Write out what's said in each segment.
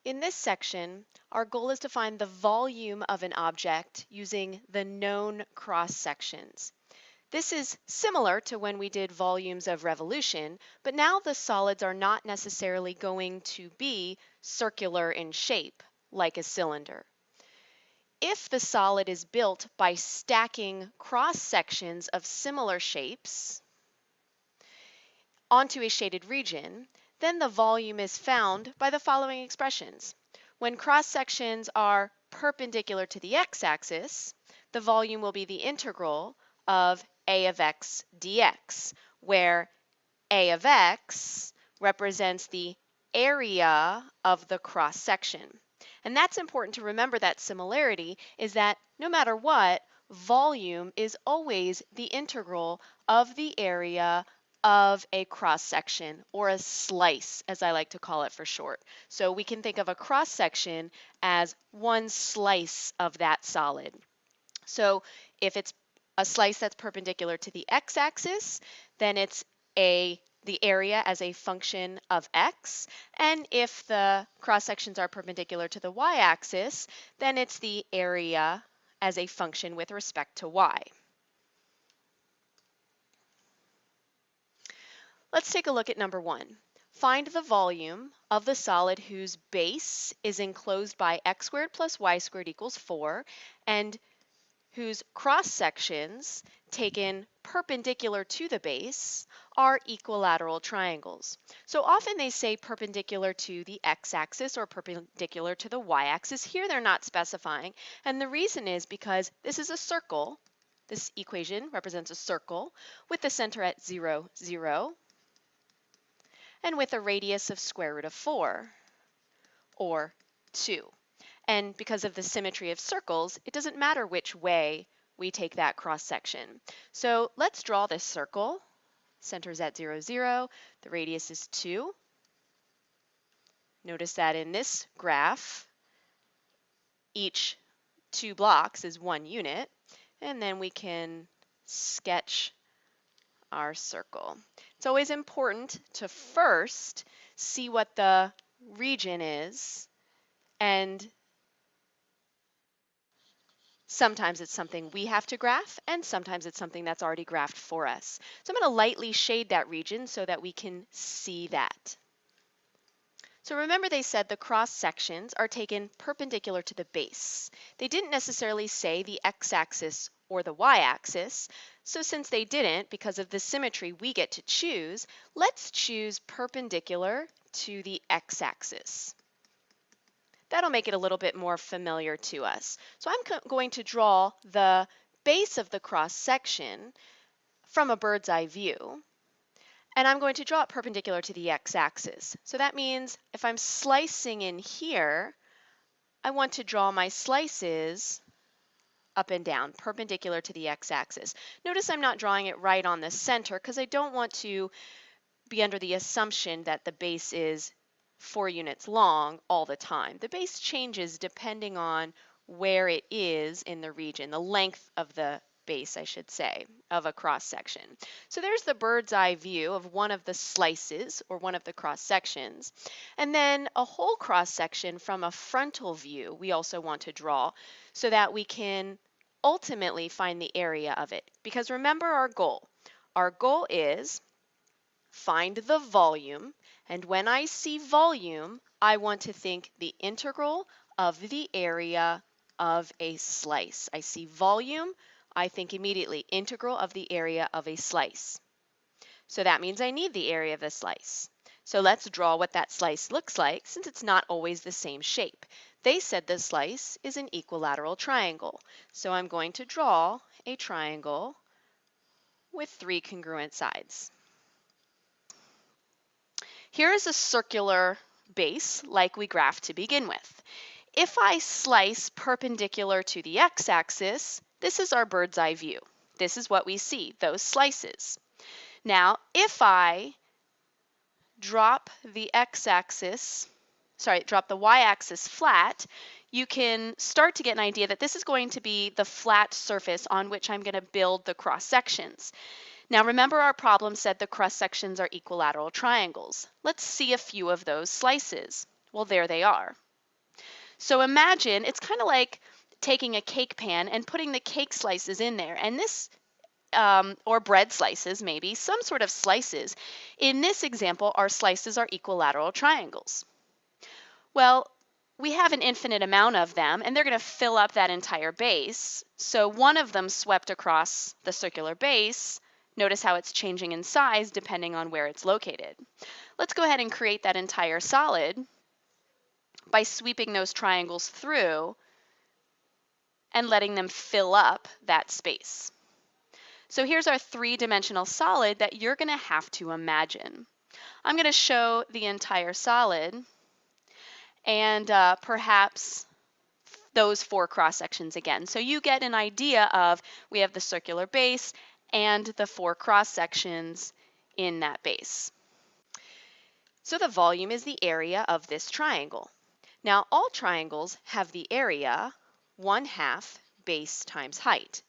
In this section, our goal is to find the volume of an object using the known cross-sections. This is similar to when we did volumes of revolution, but now the solids are not necessarily going to be circular in shape, like a cylinder. If the solid is built by stacking cross-sections of similar shapes onto a shaded region, then the volume is found by the following expressions. When cross-sections are perpendicular to the x-axis, the volume will be the integral of a of x dx, where a of x represents the area of the cross-section. And that's important to remember. That similarity is that no matter what, volume is always the integral of the area of a cross-section, or a slice, as I like to call it for short. So we can think of a cross-section as one slice of that solid. So if it's a slice that's perpendicular to the x-axis, then it's the area as a function of x, and if the cross-sections are perpendicular to the y-axis, then it's the area as a function with respect to y. Let's take a look at number 1. Find the volume of the solid whose base is enclosed by x squared plus y squared equals 4, and whose cross-sections, taken perpendicular to the base, are equilateral triangles. So often they say perpendicular to the x-axis or perpendicular to the y-axis. Here they're not specifying, and the reason is because this is a circle. This equation represents a circle with the center at 0, 0, and with a radius of square root of 4, or 2. And because of the symmetry of circles, it doesn't matter which way we take that cross section. So let's draw this circle. Center's at 0, 0. The radius is 2. Notice that in this graph, each 2 blocks is 1 unit. And then we can sketch our circle. It's always important to first see what the region is, and sometimes it's something we have to graph, and sometimes it's something that's already graphed for us. So I'm going to lightly shade that region so that we can see that. So remember, they said the cross sections are taken perpendicular to the base. They didn't necessarily say the x-axis or the y-axis. So since they didn't, because of the symmetry we get to choose, let's choose perpendicular to the x-axis. That'll make it a little bit more familiar to us. So I'm going to draw the base of the cross section from a bird's eye view, and I'm going to draw it perpendicular to the x-axis. So that means if I'm slicing in here, I want to draw my slices up and down, perpendicular to the x-axis. Notice I'm not drawing it right on the center because I don't want to be under the assumption that the base is 4 units long all the time. The base changes depending on where it is in the region, the length of the base, I should say, of a cross section. So there's the bird's eye view of one of the slices or one of the cross sections. And then a whole cross section from a frontal view we also want to draw so that we can ultimately find the area of it. Because remember our goal. Our goal is find the volume, and when I see volume, I want to think the integral of the area of a slice. I see volume, I think immediately integral of the area of a slice. So that means I need the area of the slice. So let's draw what that slice looks like, since it's not always the same shape. They said the slice is an equilateral triangle. So I'm going to draw a triangle with 3 congruent sides. Here is a circular base like we graphed to begin with. If I slice perpendicular to the x-axis, this is our bird's eye view. This is what we see, those slices. Now, if I drop the y-axis flat, you can start to get an idea that this is going to be the flat surface on which I'm going to build the cross sections. Now remember, our problem said the cross sections are equilateral triangles. Let's see a few of those slices. Well, there they are. So imagine it's kind of like taking a cake pan and putting the cake slices in there. And this, or bread slices maybe, some sort of slices. In this example, our slices are equilateral triangles. Well, we have an infinite amount of them, and they're going to fill up that entire base. So one of them swept across the circular base. Notice how it's changing in size depending on where it's located. Let's go ahead and create that entire solid by sweeping those triangles through and letting them fill up that space. So here's our three-dimensional solid that you're going to have to imagine. I'm going to show the entire solid and perhaps those four cross sections again. So you get an idea of, we have the circular base and the four cross sections in that base. So the volume is the area of this triangle. Now all triangles have the area 1/2 base times height,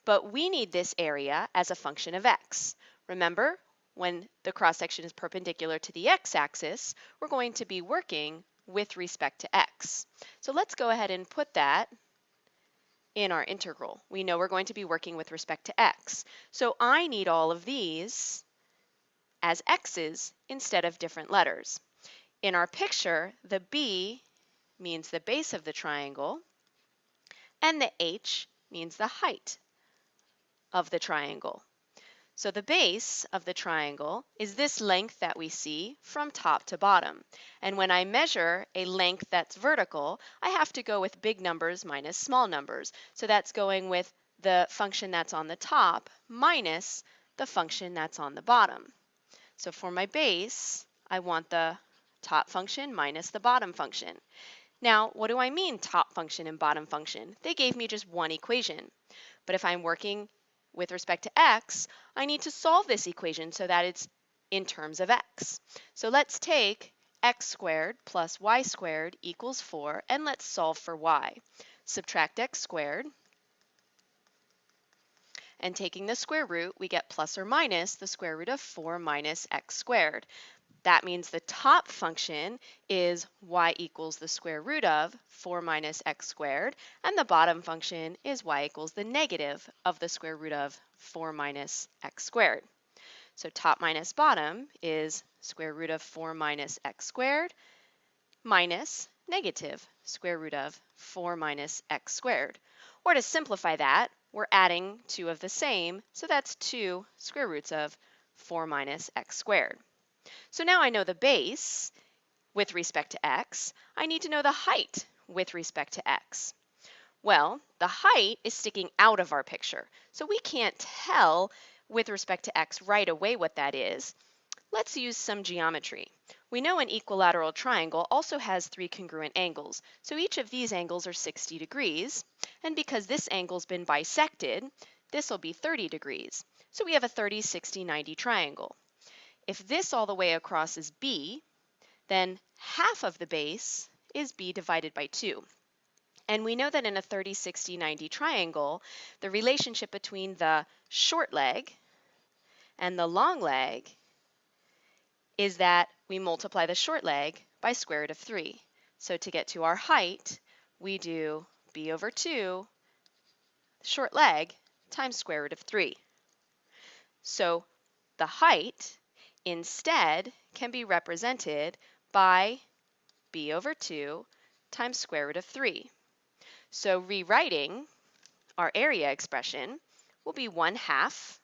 but we need this area as a function of x. Remember, when the cross section is perpendicular to the x-axis, we're going to be working with respect to x. So let's go ahead and put that in our integral. We know we're going to be working with respect to x. So I need all of these as x's instead of different letters. In our picture, the b means the base of the triangle, and the h means the height of the triangle. So the base of the triangle is this length that we see from top to bottom. And when I measure a length that's vertical, I have to go with big numbers minus small numbers. So that's going with the function that's on the top minus the function that's on the bottom. So for my base, I want the top function minus the bottom function. Now, what do I mean top function and bottom function? They gave me just one equation. But if I'm working with respect to x, I need to solve this equation so that it's in terms of x. So let's take x squared plus y squared equals 4, and let's solve for y. Subtract x squared, and taking the square root, we get plus or minus the square root of 4 minus x squared. That means the top function is y equals the square root of 4 minus x squared, and the bottom function is y equals the negative of the square root of 4 minus x squared. So top minus bottom is square root of 4 minus x squared minus negative square root of 4 minus x squared. Or to simplify that, we're adding two of the same, so that's 2 square roots of 4 minus x squared. So now I know the base with respect to x. I need to know the height with respect to x. Well, the height is sticking out of our picture, so we can't tell with respect to x right away what that is. Let's use some geometry. We know an equilateral triangle also has three congruent angles, so each of these angles are 60 degrees, and because this angle's been bisected, this will be 30 degrees. So we have a 30, 60, 90 triangle. If this all the way across is b, then half of the base is b divided by 2. And we know that in a 30, 60, 90 triangle, the relationship between the short leg and the long leg is that we multiply the short leg by square root of 3. So to get to our height, we do b over 2, short leg, times square root of 3. So the height instead can be represented by b over 2 times square root of 3. So rewriting our area expression will be 1/2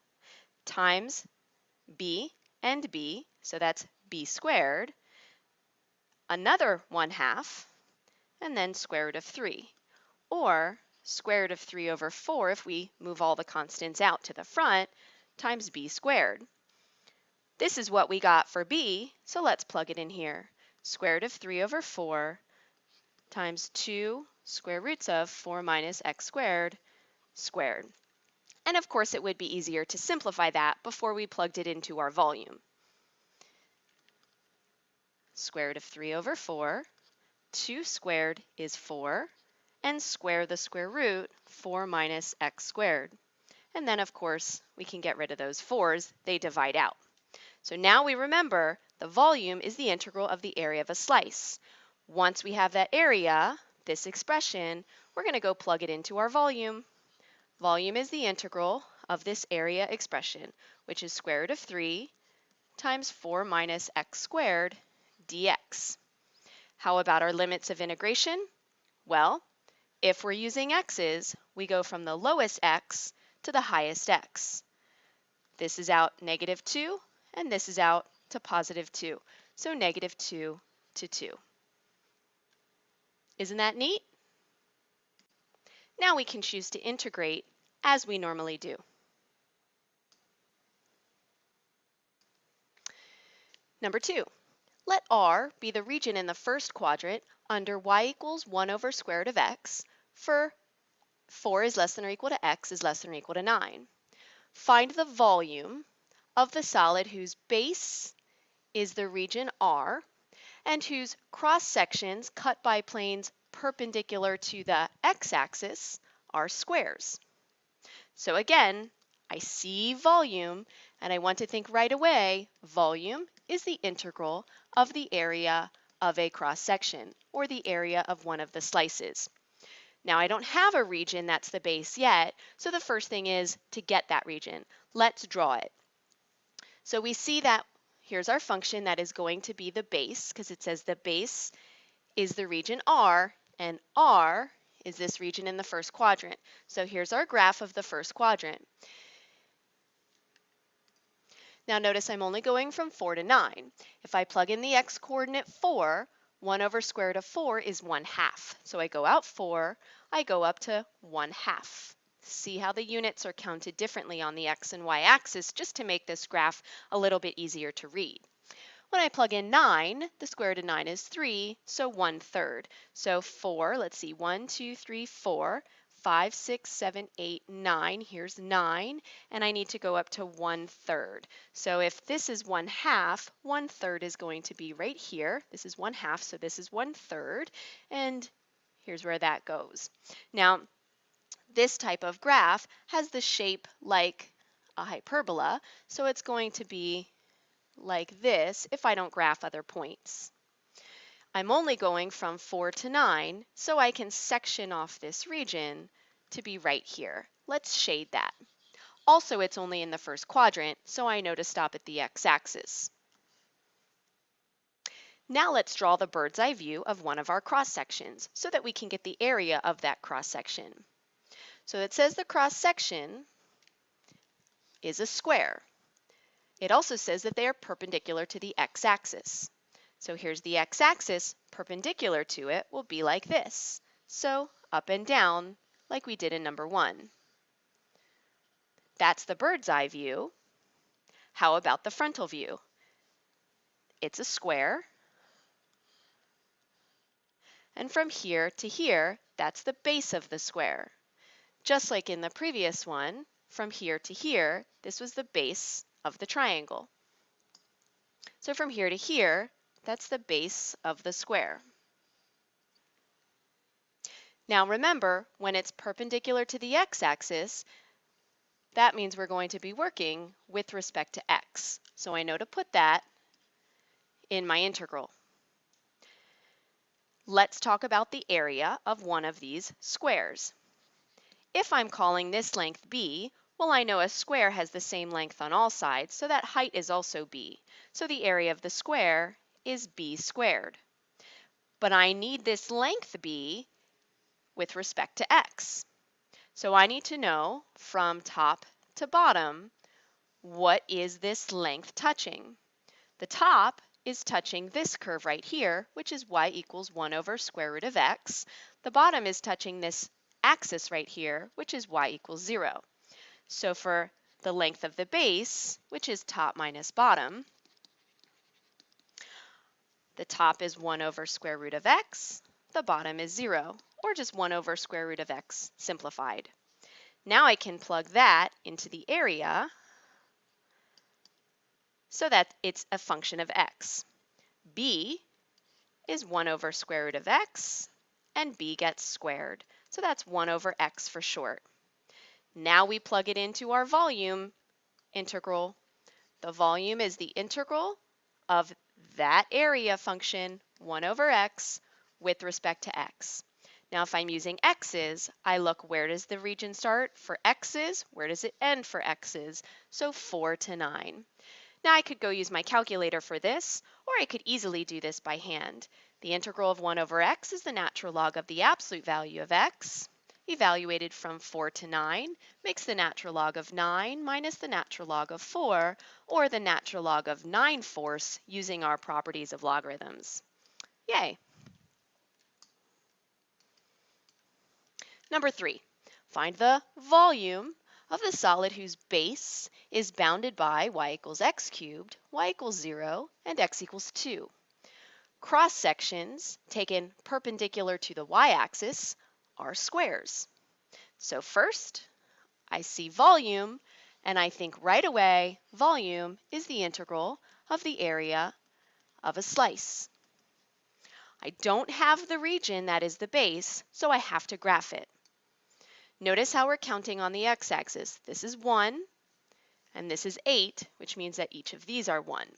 times b and b, so that's b squared, another 1/2, and then square root of 3. Or square root of 3 over 4 if we move all the constants out to the front, times b squared. This is what we got for b, so let's plug it in here. Square root of 3 over 4 times 2 square roots of 4 minus x squared squared. And of course it would be easier to simplify that before we plugged it into our volume. Square root of 3 over 4, 2 squared is 4, and square the square root, 4 minus x squared. And then of course we can get rid of those 4's, they divide out. So now we remember the volume is the integral of the area of a slice. Once we have that area, this expression, we're going to go plug it into our volume. Volume is the integral of this area expression, which is square root of 3 times 4 minus x squared dx. How about our limits of integration? Well, if we're using x's, we go from the lowest x to the highest x. This is out -2, and this is out to +2. So -2 to 2. Isn't that neat? Now we can choose to integrate as we normally do. Number 2, let R be the region in the first quadrant under y equals 1 over square root of x for 4 is less than or equal to x is less than or equal to 9. Find the volume of the solid whose base is the region R and whose cross sections cut by planes perpendicular to the x-axis are squares. So again, I see volume and I want to think right away, volume is the integral of the area of a cross section or the area of one of the slices. Now I don't have a region that's the base yet, so the first thing is to get that region. Let's draw it. So we see that here's our function that is going to be the base, because it says the base is the region R, and R is this region in the first quadrant. So here's our graph of the first quadrant. Now notice I'm only going from 4 to 9. If I plug in the x-coordinate 4, 1 over square root of 4 is 1/2. So I go out 4, I go up to 1/2. See how the units are counted differently on the x and y axis just to make this graph a little bit easier to read. When I plug in 9, the square root of 9 is 3, so 1/3. So 4, let's see, 1, 2, 3, 4, 5, 6, 7, 8, 9. Here's 9, and I need to go up to 1/3. So if this is 1/2, 1/3 is going to be right here. This is 1/2, so this is 1/3, and here's where that goes. Now, this type of graph has the shape like a hyperbola, so it's going to be like this if I don't graph other points. I'm only going from 4 to 9, so I can section off this region to be right here. Let's shade that. Also, it's only in the first quadrant, so I know to stop at the x-axis. Now let's draw the bird's eye view of one of our cross sections so that we can get the area of that cross section. So it says the cross section is a square. It also says that they are perpendicular to the x-axis. So here's the x-axis, perpendicular to it will be like this. So up and down like we did in number 1. That's the bird's eye view. How about the frontal view? It's a square. And from here to here, that's the base of the square. Just like in the previous one, from here to here, this was the base of the triangle. So from here to here, that's the base of the square. Now remember, when it's perpendicular to the x-axis, that means we're going to be working with respect to x. So I know to put that in my integral. Let's talk about the area of one of these squares. If I'm calling this length b, well, I know a square has the same length on all sides, so that height is also b. So the area of the square is b squared. But I need this length b with respect to x. So I need to know from top to bottom, what is this length touching? The top is touching this curve right here, which is y equals 1 over square root of x. The bottom is touching this axis right here, which is y equals 0. So for the length of the base, which is top minus bottom, the top is 1 over square root of x, the bottom is 0, or just 1 over square root of x simplified. Now I can plug that into the area so that it's a function of x. b is 1 over square root of x, and b gets squared. So that's 1 over x for short. Now we plug it into our volume integral. The volume is the integral of that area function, 1 over x, with respect to x. Now, if I'm using x's, I look, where does the region start for x's? Where does it end for x's? So 4 to 9. Now I could go use my calculator for this, or I could easily do this by hand. The integral of 1 over x is the natural log of the absolute value of x. Evaluated from 4 to 9 makes the natural log of 9 minus the natural log of 4, or the natural log of 9/4 using our properties of logarithms. Yay! Number 3, find the volume of the solid whose base is bounded by y equals x cubed, y equals 0, and x equals 2. Cross sections taken perpendicular to the y-axis are squares. So first, I see volume, and I think right away, volume is the integral of the area of a slice. I don't have the region that is the base, so I have to graph it. Notice how we're counting on the x-axis. This is 1, and this is 8, which means that each of these are 1.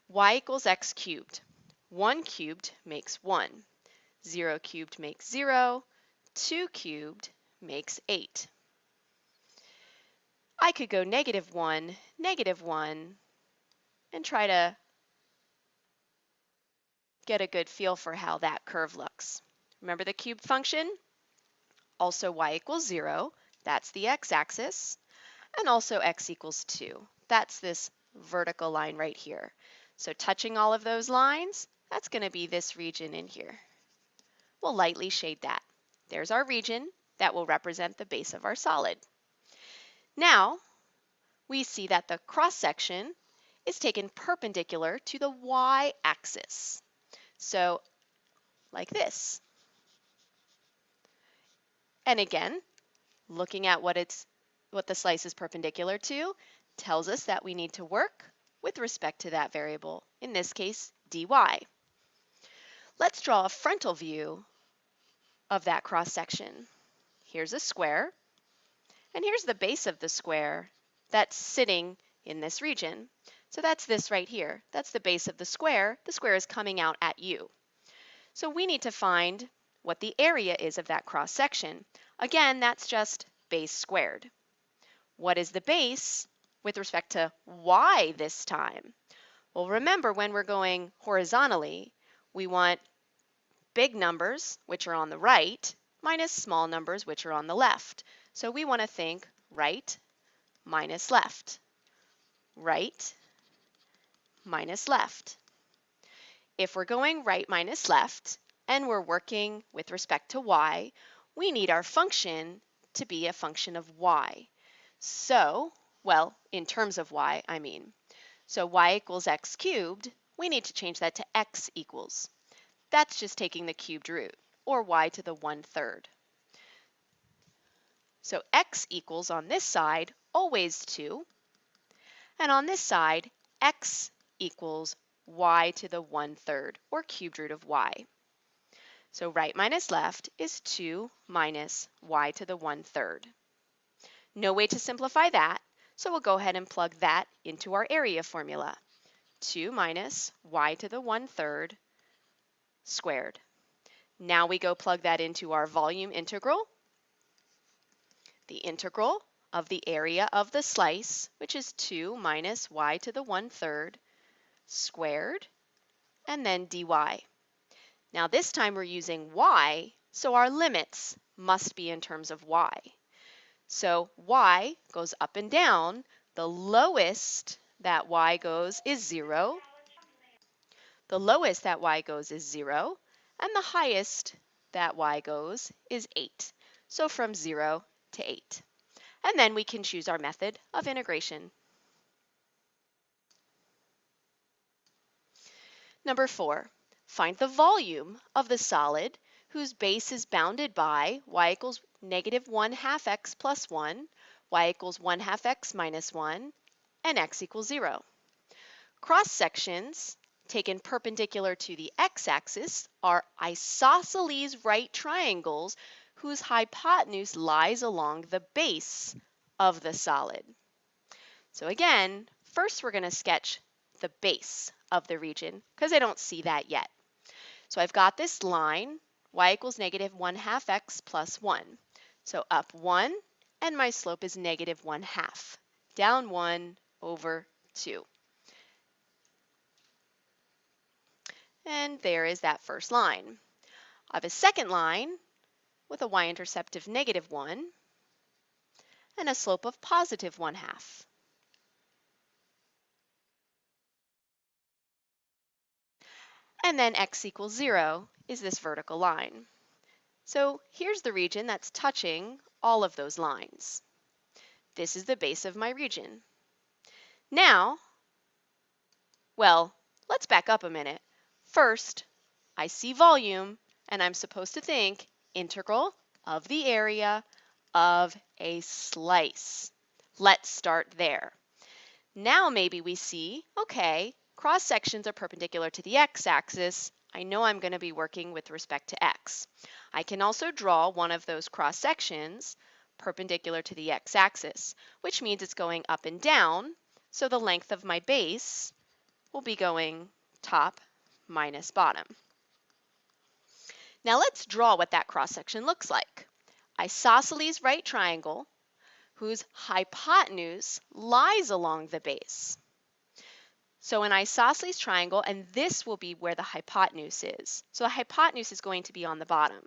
Y equals x cubed. 1 cubed makes 1. 0 cubed makes 0. 2 cubed makes 8. I could go -1, -1, and try to get a good feel for how that curve looks. Remember the cubed function? Also y equals 0, that's the x-axis, and also x equals 2. That's this vertical line right here. So touching all of those lines, that's going to be this region in here. We'll lightly shade that. There's our region that will represent the base of our solid. Now, we see that the cross-section is taken perpendicular to the y-axis. So, like this. And again, looking at what the slice is perpendicular to tells us that we need to work with respect to that variable, in this case, dy. Let's draw a frontal view of that cross-section. Here's a square, and here's the base of the square that's sitting in this region. So that's this right here. That's the base of the square. The square is coming out at you. So we need to find what the area is of that cross-section. Again, that's just base squared. What is the base with respect to y this time? Well, remember when we're going horizontally, we want big numbers, which are on the right, minus small numbers, which are on the left. So we want to think right minus left. Right minus left. If we're going right minus left, and we're working with respect to y, we need our function to be a function of y. So, well, in terms of y, I mean. So y equals x cubed, we need to change that to x equals. That's just taking the cubed root, or y to the 1/3. So x equals on this side, always 2. And on this side, x equals y to the 1/3, or cubed root of y. So right minus left is 2 minus y to the 1/3. No way to simplify that, so we'll go ahead and plug that into our area formula. 2 minus y to the 1/3 squared. Now we go plug that into our volume integral. The integral of the area of the slice, which is 2 minus y to the 1/3 squared, and then dy. Now this time we're using y, so our limits must be in terms of y. So y goes up and down. The lowest that y goes is 0. The lowest that y goes is 0, and the highest that y goes is 8. So from 0 to 8. And then we can choose our method of integration. Number 4, find the volume of the solid whose base is bounded by y equals -1/2 x plus 1, y equals 1/2 x minus 1, and x equals 0. Cross sections taken perpendicular to the x-axis are isosceles right triangles whose hypotenuse lies along the base of the solid. So again, first we're going to sketch the base of the region because I don't see that yet. So I've got this line y equals negative 1/2 x plus 1. So up 1, and my slope is negative 1/2. Down 1 over 2. And there is that first line. I have a second line with a y-intercept of negative 1 and a slope of positive 1/2. And then x equals 0 is this vertical line. So here's the region that's touching all of those lines. This is the base of my region. Now, well, let's back up a minute. First, I see volume, and I'm supposed to think integral of the area of a slice. Let's start there. Now maybe we see, okay, cross sections are perpendicular to the x-axis. I know I'm going to be working with respect to x. I can also draw one of those cross sections perpendicular to the x-axis, which means it's going up and down, so the length of my base will be going top minus bottom. Now let's draw what that cross section looks like. Isosceles right triangle whose hypotenuse lies along the base. So an isosceles triangle, and this will be where the hypotenuse is. So the hypotenuse is going to be on the bottom.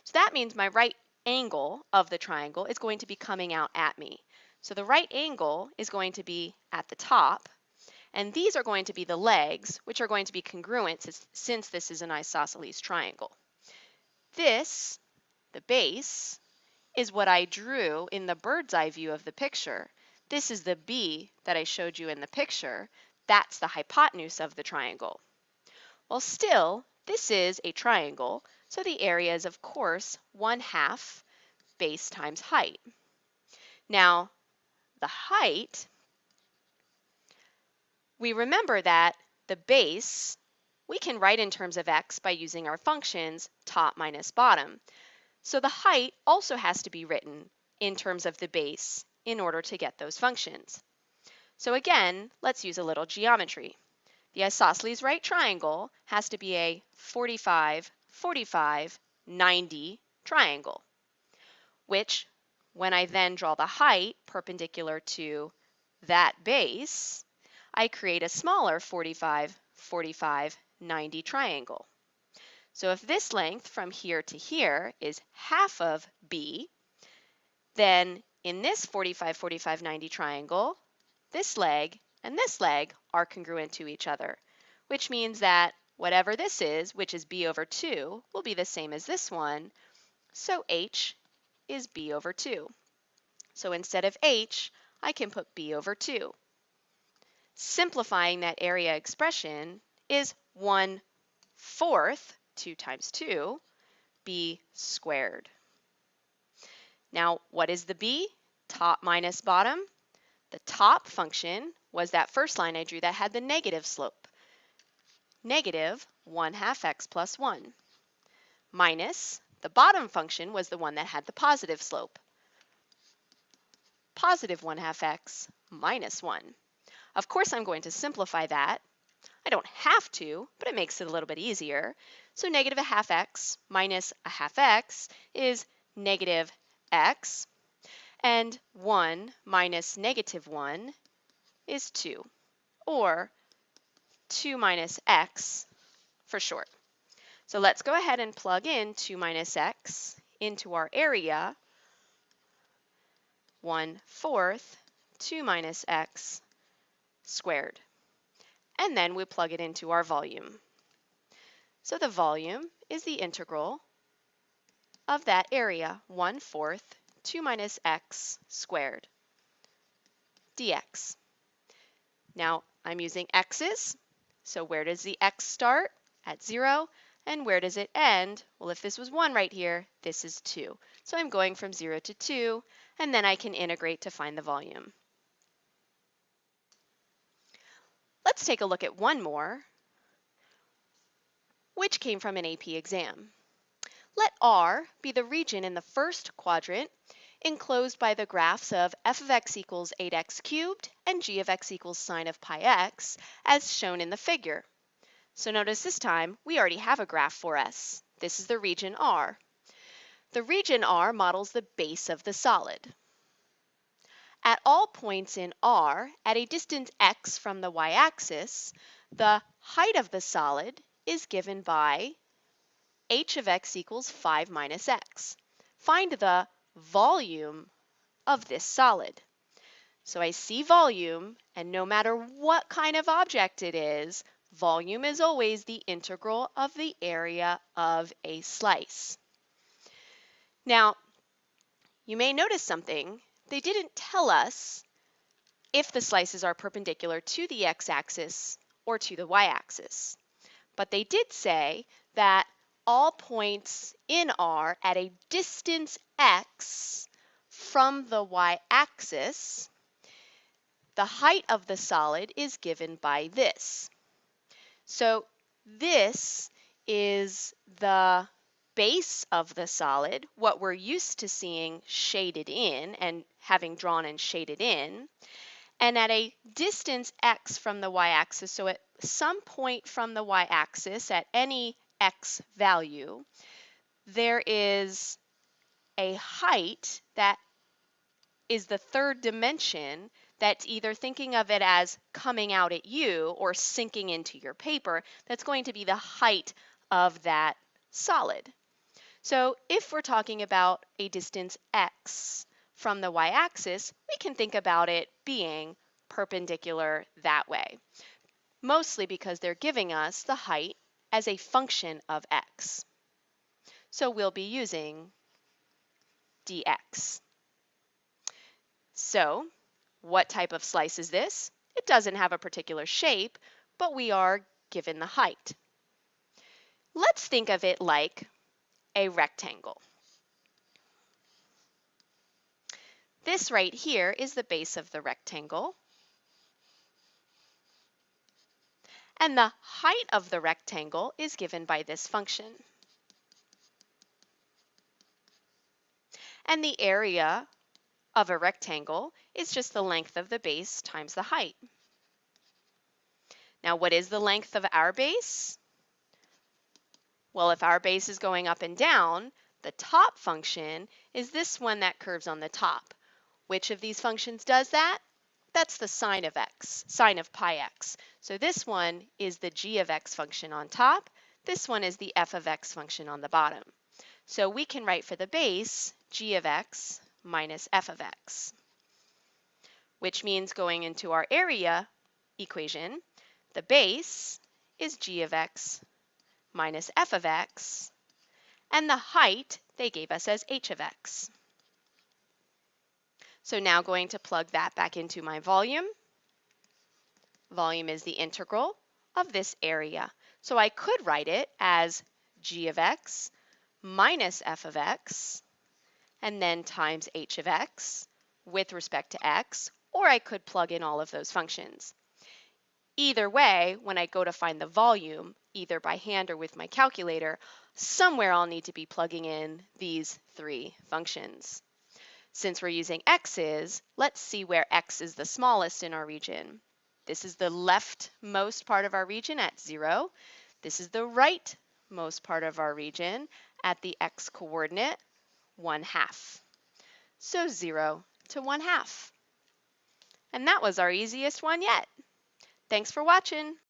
So that means my right angle of the triangle is going to be coming out at me. So the right angle is going to be at the top, and these are going to be the legs, which are going to be congruent since this is an isosceles triangle. This, the base, is what I drew in the bird's eye view of the picture. This is the B that I showed you in the picture. That's the hypotenuse of the triangle. Well, still, this is a triangle, so the area is, of course, 1/2 base times height. Now, the height, we remember that the base, we can write in terms of x by using our functions top minus bottom. So the height also has to be written in terms of the base in order to get those functions. So again, let's use a little geometry. The isosceles right triangle has to be a 45, 45, 90 triangle, which when I then draw the height perpendicular to that base, I create a smaller 45, 45, 90 triangle. So if this length from here to here is half of B, then in this 45, 45, 90 triangle, this leg and this leg are congruent to each other, which means that whatever this is, which is B over 2, will be the same as this one, so H is B over 2. So instead of H, I can put B over 2. Simplifying that area expression is 1/4, 2 times 2, B squared. Now, what is the B? Top minus bottom. The top function was that first line I drew that had the negative slope. Negative 1/2 x plus 1. Minus, the bottom function was the one that had the positive slope. Positive 1/2 x minus 1. Of course, I'm going to simplify that. I don't have to, but it makes it a little bit easier. So negative 1/2 x minus 1/2 x is negative x. And 1 minus negative 1 is 2, or 2 minus x for short. So let's go ahead and plug in 2 minus x into our area. 1/4, 2 minus x squared. And then we plug it into our volume. So the volume is the integral of that area, 1/4, 2 minus x squared dx. Now I'm using x's, so where does the x start? At 0. And where does it end? Well, if this was 1 right here, this is 2. So I'm going from 0 to 2, and then I can integrate to find the volume. Let's take a look at one more, which came from an AP exam. Let R be the region in the first quadrant enclosed by the graphs of f of x equals 8x cubed and g of x equals sine of pi x, as shown in the figure. So notice this time, we already have a graph for us. This is the region R. The region R models the base of the solid. At all points in R, at a distance x from the y-axis, the height of the solid is given by h of x equals 5 minus x. Find the volume of this solid. So I see volume, and no matter what kind of object it is, volume is always the integral of the area of a slice. Now, you may notice something. They didn't tell us if the slices are perpendicular to the x-axis or to the y-axis. But they did say that all points in R at a distance x from the y-axis, the height of the solid is given by this. So this is the base of the solid, what we're used to seeing shaded in and having drawn and shaded in. And at a distance x from the y-axis, so at some point from the y-axis at any x value, there is a height that is the third dimension that's either thinking of it as coming out at you or sinking into your paper. That's going to be the height of that solid. So if we're talking about a distance x from the y-axis, we can think about it being perpendicular that way, mostly because they're giving us the height as a function of x. So we'll be using dx. So what type of slice is this? It doesn't have a particular shape, but we are given the height. Let's think of it like a rectangle. This right here is the base of the rectangle. And the height of the rectangle is given by this function. And the area of a rectangle is just the length of the base times the height. Now, what is the length of our base? Well, if our base is going up and down, the top function is this one that curves on the top. Which of these functions does that? That's the sine of x, sine of pi x. So this one is the g of x function on top. This one is the f of x function on the bottom. So we can write for the base g of x minus f of x, which means going into our area equation, the base is g of x minus f of x, and the height they gave us as h of x. So now going to plug that back into my volume. Volume is the integral of this area. So I could write it as g of x minus f of x, and then times h of x with respect to x, or I could plug in all of those functions. Either way, when I go to find the volume, either by hand or with my calculator, somewhere I'll need to be plugging in these three functions. Since we're using x's, let's see where x is the smallest in our region. This is the leftmost part of our region at 0. This is the rightmost part of our region at the x coordinate, 1/2. So 0 to 1/2. And that was our easiest one yet. Thanks for watching.